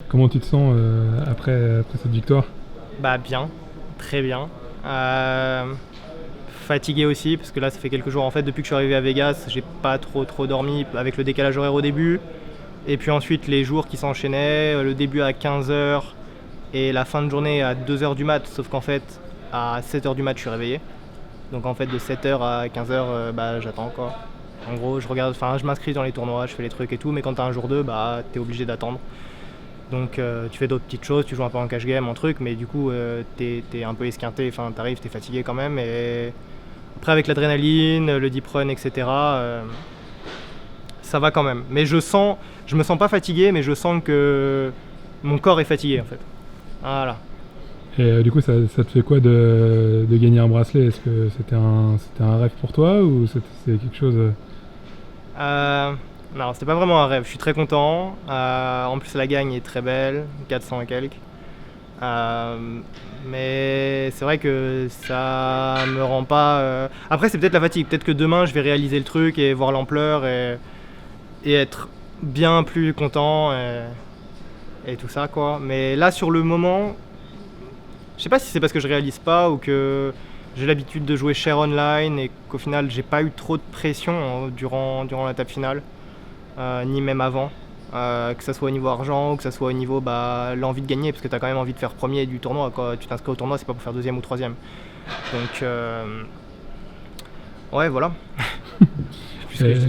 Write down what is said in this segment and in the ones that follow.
Comment tu te sens après cette victoire? Bah bien, très bien. Fatigué aussi, parce que là ça fait quelques jours en fait depuis que je suis arrivé à Vegas, j'ai pas trop dormi avec le décalage horaire au début. Et puis ensuite les jours qui s'enchaînaient, le début à 15h et la fin de journée à 2h du mat, sauf qu'en fait à 7h du mat je suis réveillé. Donc en fait de 7h à 15h bah j'attends quoi. En gros je m'inscris dans les tournois, je fais les trucs et tout, mais quand t'as un jour 2 bah t'es obligé d'attendre. Donc tu fais d'autres petites choses, tu joues un peu en cash game, en truc, mais du coup t'es un peu esquinté, enfin t'arrives, t'es fatigué quand même. Et après avec l'adrénaline, le deep run, etc., ça va quand même. Mais je me sens pas fatigué, mais je sens que mon corps est fatigué en fait. Voilà. Et du coup, ça te fait quoi de gagner un bracelet? Est-ce que c'était un rêve pour toi ou c'est quelque chose Euh, non, c'était pas vraiment un rêve, je suis très content. En plus la gagne est très belle, 400 et quelques. Euh, mais c'est vrai que ça me rend pas. Après, c'est peut-être la fatigue. Peut-être que demain, je vais réaliser le truc et voir l'ampleur et être bien plus content et tout ça, quoi. Mais là, sur le moment, je sais pas si c'est parce que je réalise pas ou que j'ai l'habitude de jouer cher online et qu'au final, j'ai pas eu trop de pression durant la table finale, ni même avant. Que ça soit au niveau argent ou que ça soit au niveau l'envie de gagner, parce que tu as quand même envie de faire premier du tournoi. Quand tu t'inscris au tournoi, c'est pas pour faire deuxième ou troisième. Donc, ouais, voilà. Plus que Et, je dis.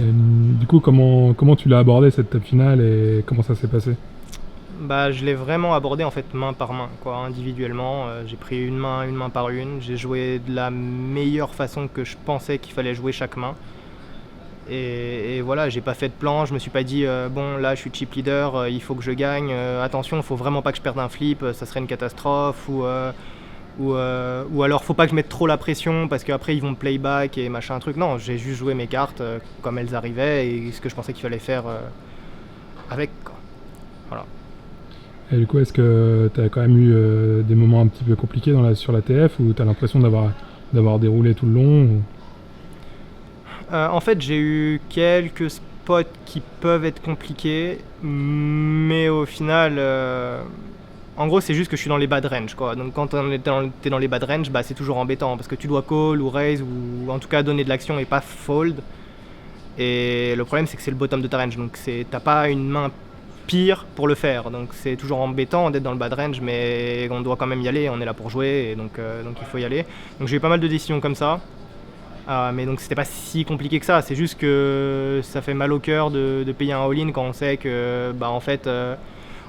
du coup, comment tu l'as abordé cette table finale et comment ça s'est passé? Bah, je l'ai vraiment abordé en fait main par main, quoi, individuellement. J'ai pris une main par une. J'ai joué de la meilleure façon que je pensais qu'il fallait jouer chaque main. Et voilà, j'ai pas fait de plan, je me suis pas dit bon là je suis chip leader, il faut que je gagne, attention, faut vraiment pas que je perde un flip, ça serait une catastrophe, ou alors faut pas que je mette trop la pression parce qu'après ils vont me playback et machin truc. Non, j'ai juste joué mes cartes comme elles arrivaient et ce que je pensais qu'il fallait faire avec, quoi. Voilà. Et du coup, est-ce que tu as quand même eu des moments un petit peu compliqués sur la TF ou tu as l'impression d'avoir déroulé tout le long En fait, j'ai eu quelques spots qui peuvent être compliqués, mais au final, en gros, c'est juste que je suis dans les bad range, quoi. Donc quand t'es dans les bad range, bah, c'est toujours embêtant parce que tu dois call ou raise ou en tout cas donner de l'action et pas fold. Et le problème, c'est que c'est le bottom de ta range, donc t'as pas une main pire pour le faire. Donc c'est toujours embêtant d'être dans le bad range, mais on doit quand même y aller. On est là pour jouer, et donc il faut y aller. Donc j'ai eu pas mal de décisions comme ça. Mais donc c'était pas si compliqué que ça, c'est juste que ça fait mal au cœur de payer un all-in quand on sait que bah en fait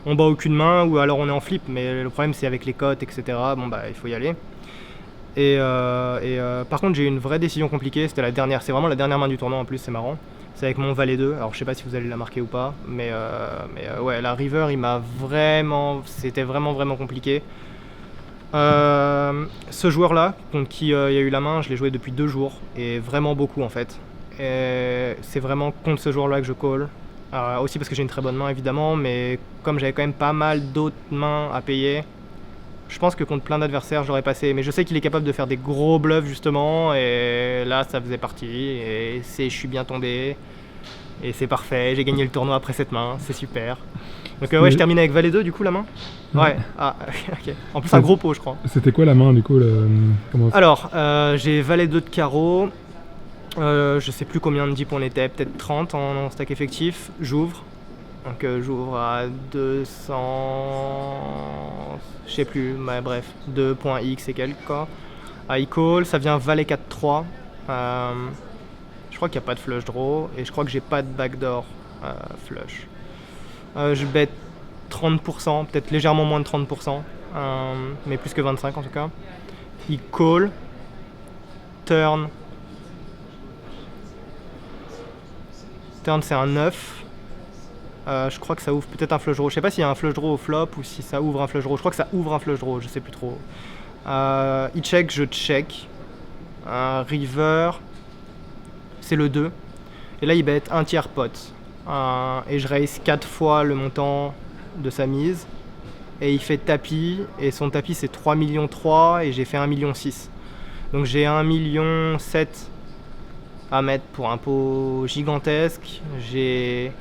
on bat aucune main ou alors on est en flip, mais le problème c'est avec les cotes, etc. Bon bah il faut y aller. Par contre j'ai eu une vraie décision compliquée, c'était la dernière, c'est vraiment la dernière main du tournoi en plus, c'est marrant. C'est avec mon valet 2, alors je sais pas si vous allez la marquer ou pas, mais ouais la river c'était vraiment compliqué. Ce joueur-là, contre qui il y a eu la main, je l'ai joué depuis 2 jours, et vraiment beaucoup en fait. Et c'est vraiment contre ce joueur-là que je call. Aussi parce que j'ai une très bonne main évidemment, mais comme j'avais quand même pas mal d'autres mains à payer, je pense que contre plein d'adversaires j'aurais passé. Mais je sais qu'il est capable de faire des gros bluffs justement, et là ça faisait partie, et je suis bien tombé, et c'est parfait, j'ai gagné le tournoi après cette main, c'est super. Donc ouais, je termine avec valet 2 du coup la main. Ouais. Ouais, ok. En plus un gros pot je crois. C'était quoi la main du coup Alors, j'ai valet 2 de carreau. Je sais plus combien de dips on était, peut-être 30 en stack effectif. J'ouvre. Donc j'ouvre à 200. Je sais plus, mais bref, 2.x et quelques quoi. I call, ça vient valet 4-3. Je crois qu'il n'y a pas de flush draw et je crois que j'ai pas de backdoor flush. Je bet 30%, peut-être légèrement moins de 30%, mais plus que 25 en tout cas. Il call, turn c'est un 9. Je crois que ça ouvre peut-être un flush draw. Je sais pas s'il y a un flush draw au flop ou si ça ouvre un flush draw. Je crois que ça ouvre un flush draw, je sais plus trop. Il check, je check. River, c'est le 2. Et là il bet un tiers pot. Et je raise 4 fois le montant de sa mise. Et il fait tapis. Et son tapis c'est 3,3 millions et j'ai fait 1,6 million. Donc j'ai 1,7 million à mettre pour un pot gigantesque. J'ai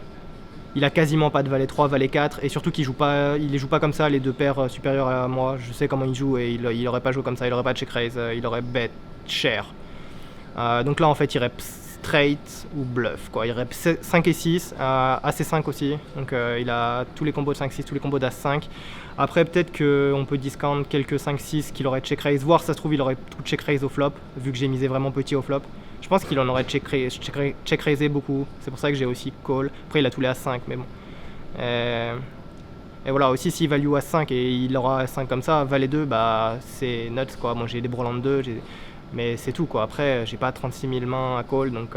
il a quasiment pas de valet 3, valet 4, et surtout qu'il les joue pas comme ça, les deux paires supérieures à moi. Je sais comment il joue et il aurait pas joué comme ça, il aurait pas check raise, il aurait bet cher. Donc là en fait il rep straight ou bluff quoi. Il rep 5 et 6, AC5 aussi, donc il a tous les combos de 5-6, tous les combos d'As5. Après peut-être qu'on peut discount quelques 5-6 qu'il aurait check raise, voire ça se trouve il aurait tout check raise au flop, vu que j'ai misé vraiment petit au flop. Je pense qu'il en aurait check raisé beaucoup, c'est pour ça que j'ai aussi call. Après il a tous les As5 mais bon. Et voilà, aussi s'il value As5 et il aura As5 comme ça, valet 2 bah c'est nuts quoi. Moi j'ai des Broland 2, mais c'est tout quoi. Après j'ai pas 36 000 mains à call, donc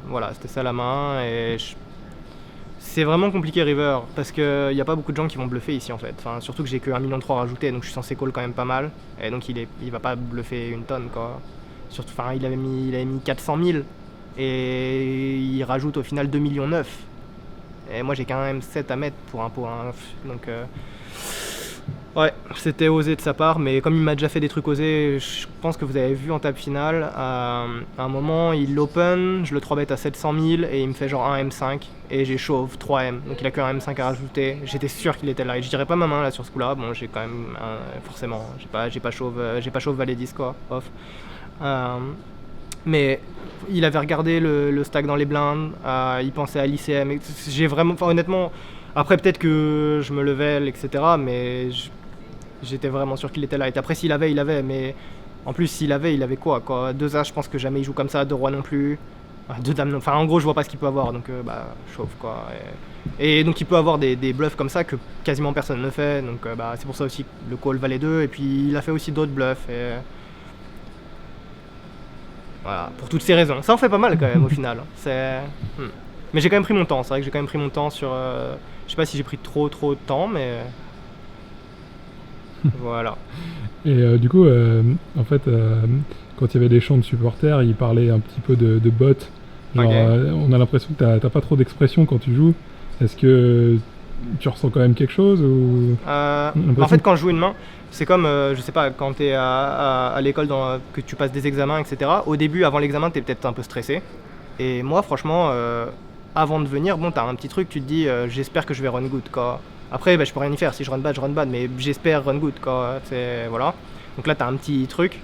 voilà, c'était ça la main. Et c'est vraiment compliqué river, parce qu'il n'y a pas beaucoup de gens qui vont bluffer ici en fait. Enfin, surtout que j'ai que 1,3 million rajouté, donc je suis censé call quand même pas mal. Et donc il va pas bluffer une tonne quoi. Surtout, enfin, il avait mis 400 000 et il rajoute au final 2,9 millions. Et moi j'ai qu'un M7 à mettre pour un pot. Donc ouais, c'était osé de sa part, mais comme il m'a déjà fait des trucs osés, je pense que vous avez vu en table finale, à un moment il open, je le 3-bet à 700 000 et il me fait genre un M5 et j'ai shove 3M, donc il a qu'un M5 à rajouter. J'étais sûr qu'il était là et je dirais pas ma main là sur ce coup là, bon j'ai quand même forcément, j'ai pas shove valet 10 quoi, off. Mais il avait regardé le stack dans les blindes, il pensait à l'ICM, j'ai vraiment, enfin honnêtement, après peut-être que je me level etc, mais j'étais vraiment sûr qu'il était là. Et après s'il avait, il avait, mais en plus s'il avait, il avait quoi 2 As, je pense que jamais il joue comme ça, 2 Rois non plus, 2 Dames non, enfin en gros je vois pas ce qu'il peut avoir, donc bah chauffe quoi. Et donc il peut avoir des bluffs comme ça que quasiment personne ne fait, donc bah c'est pour ça aussi le call valet 2, et puis il a fait aussi d'autres bluffs, et voilà, pour toutes ces raisons. Ça en fait pas mal quand même au final. Mais j'ai quand même pris mon temps, c'est vrai que j'ai quand même pris mon temps sur... je sais pas si j'ai pris trop de temps, mais... voilà. Et du coup, en fait, quand il y avait des chants de supporters, ils parlaient un petit peu de bots. Genre, Okay. on a l'impression que t'as pas trop d'expression quand tu joues. Est-ce que tu ressens quand même quelque chose ou... En fait, quand je joue une main, c'est comme, je sais pas, quand t'es à l'école, que tu passes des examens, etc. Au début, avant l'examen, t'es peut-être un peu stressé. Et moi, franchement, avant de venir, bon, t'as un petit truc, tu te dis, j'espère que je vais run good, quoi. Après, bah, je peux rien y faire, si je run bad, mais j'espère run good, quoi. Voilà. Donc là, t'as un petit truc.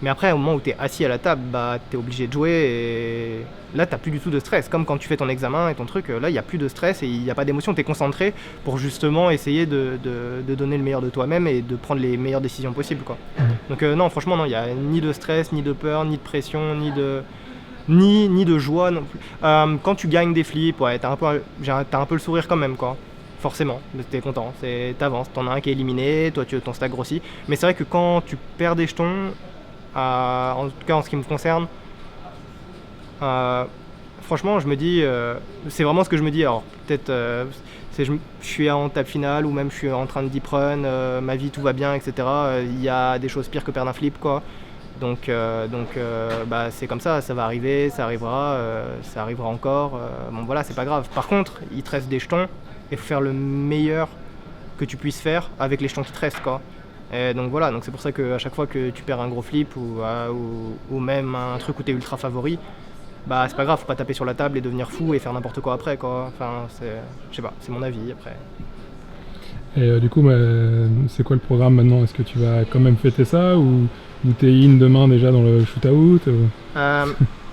Mais après, au moment où t'es assis à la table, bah, t'es obligé de jouer, et là, t'as plus du tout de stress. Comme quand tu fais ton examen et ton truc, là, il n'y a plus de stress et il n'y a pas d'émotion. T'es concentré pour justement essayer de donner le meilleur de toi-même et de prendre les meilleures décisions possibles, quoi. Donc non, franchement, non, il n'y a ni de stress, ni de peur, ni de pression, ni de joie non plus. Quand tu gagnes des flips, ouais, t'as un peu le sourire quand même, quoi. Forcément, t'es content, t'avances, t'en as un qui est éliminé, toi ton stack grossit. Mais c'est vrai que quand tu perds des jetons, en tout cas en ce qui me concerne, franchement je me dis, c'est vraiment ce que je me dis. Alors peut-être je suis en table finale ou même je suis en train de deep run, ma vie tout va bien, etc. Il y a des choses pires que perdre un flip, quoi. Donc bah, c'est comme ça va arriver, ça arrivera encore. Bon voilà, c'est pas grave. Par contre, il te reste des jetons et il faut faire le meilleur que tu puisses faire avec les jetons qui te restent, quoi. Et donc voilà, donc c'est pour ça qu'à chaque fois que tu perds un gros flip ou même un truc où t'es ultra favori, bah c'est pas grave, faut pas taper sur la table et devenir fou et faire n'importe quoi après, quoi. Enfin, je sais pas, c'est mon avis après. Et du coup, c'est quoi le programme maintenant? Est-ce que tu vas quand même fêter ça ou t'es in demain déjà dans le shootout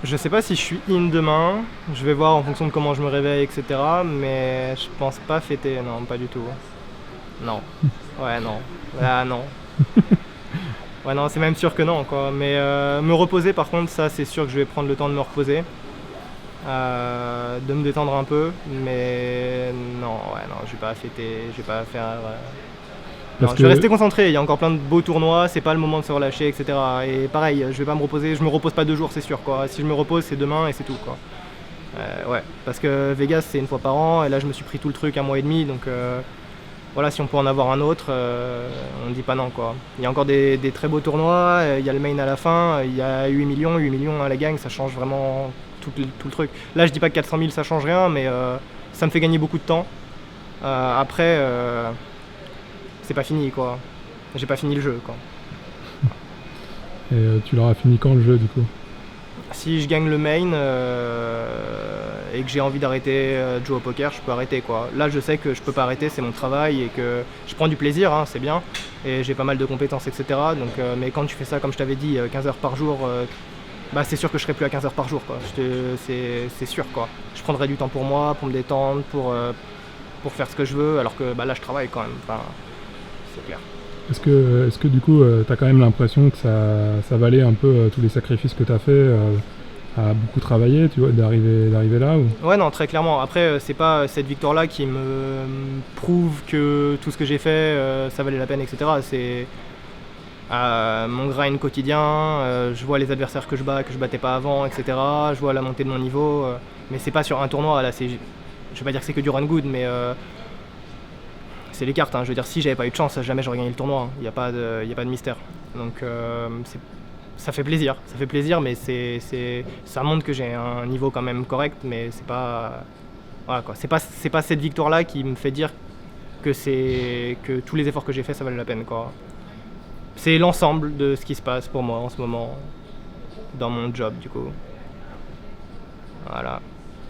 Je sais pas si je suis in demain, je vais voir en fonction de comment je me réveille, etc. Mais je pense pas fêter, non, pas du tout. Non. Ouais, non. Ah, non. Ouais, non, c'est même sûr que non, quoi. Mais me reposer, par contre, ça, c'est sûr que je vais prendre le temps de me reposer. De me détendre un peu. Mais non, ouais, non, je vais pas fêter, je vais pas faire... Non, je vais rester concentré, il y a encore plein de beaux tournois, c'est pas le moment de se relâcher, etc. Et pareil, je vais pas me reposer, je me repose pas 2 jours, c'est sûr, quoi. Si je me repose, c'est demain et c'est tout, quoi. Ouais, parce que Vegas, c'est une fois par an, et là, je me suis pris tout le truc 1 mois et demi, donc voilà, si on peut en avoir un autre, on ne dit pas non, quoi. Il y a encore des très beaux tournois, il y a le main à la fin, il y a 8 millions à la gang, ça change vraiment tout le truc. Là, je dis pas que 400 000 ça change rien, mais ça me fait gagner beaucoup de temps. Après, c'est pas fini, quoi. J'ai pas fini le jeu, quoi. Et tu l'auras fini quand le jeu, du coup? Si je gagne le main, et que j'ai envie d'arrêter de jouer au poker, je peux arrêter, quoi. Là, je sais que je peux pas arrêter, c'est mon travail et que je prends du plaisir, hein, c'est bien, et j'ai pas mal de compétences, etc. Donc, mais quand tu fais ça, comme je t'avais dit, 15 heures par jour, bah, c'est sûr que je serai plus à 15 heures par jour, quoi. C'est sûr, quoi. Je prendrai du temps pour moi, pour me détendre, pour faire ce que je veux, alors que bah, là, je travaille quand même. Enfin, c'est clair. Est-ce que du coup, tu as quand même l'impression que ça valait un peu tous les sacrifices que tu as fait à beaucoup travailler, tu vois, d'arriver là ou... Ouais, non, très clairement. Après, c'est pas cette victoire-là qui me prouve que tout ce que j'ai fait, ça valait la peine, etc. C'est mon grind quotidien, je vois les adversaires que je bats, que je battais pas avant, etc. Je vois la montée de mon niveau, mais c'est pas sur un tournoi, là, je vais pas dire que c'est que du run good, mais c'est les cartes, hein. Je veux dire, si j'avais pas eu de chance, jamais j'aurais gagné le tournoi, hein. Il n'y a pas de mystère. Donc ça fait plaisir, mais ça montre que j'ai un niveau quand même correct, mais c'est pas, voilà, quoi. C'est pas cette victoire-là qui me fait dire que tous les efforts que j'ai faits, ça valait la peine, quoi. C'est l'ensemble de ce qui se passe pour moi en ce moment dans mon job, du coup. Voilà.